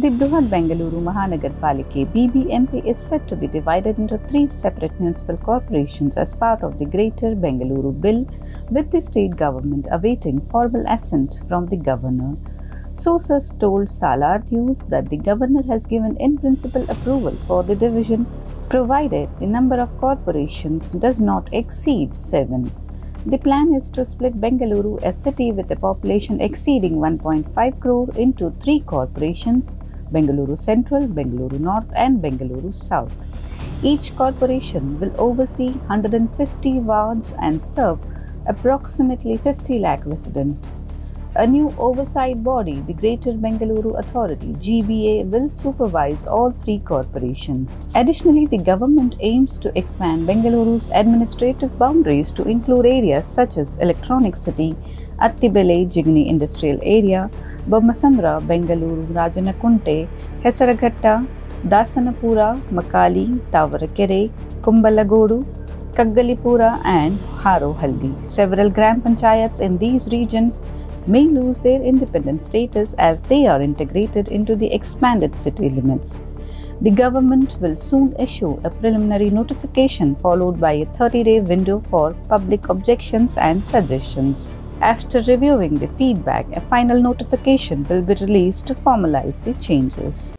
The Bruhat Bengaluru Mahanagarpalike BBMP is said to be divided into 3 separate municipal corporations as part of the Greater Bengaluru Bill, with the state government awaiting formal assent from the governor. Sources told Salar News that the governor has given in principle approval for the division, provided the number of corporations does not exceed 7. The plan is to split Bengaluru, a city with a population exceeding 1.5 crore, into 3 corporations: Bengaluru Central, Bengaluru North and Bengaluru South. Each corporation will oversee 150 wards and serve approximately 50 lakh residents. A new oversight body, the Greater Bengaluru Authority (GBA), will supervise all 3 corporations. Additionally, the government aims to expand Bengaluru's administrative boundaries to include areas such as Electronic City, Attibele Jigni Industrial Area, Bommasandra, Bengaluru, Rajanakunte, Hesaraghatta, Dasanapura, Makali, Tavarakere, Kumbalagodu, Kaggalipura and Harohaldi. Several Gram Panchayats in these regions may lose their independent status as they are integrated into the expanded city limits. The government will soon issue a preliminary notification followed by a 30-day window for public objections and suggestions. After reviewing the feedback, a final notification will be released to formalize the changes.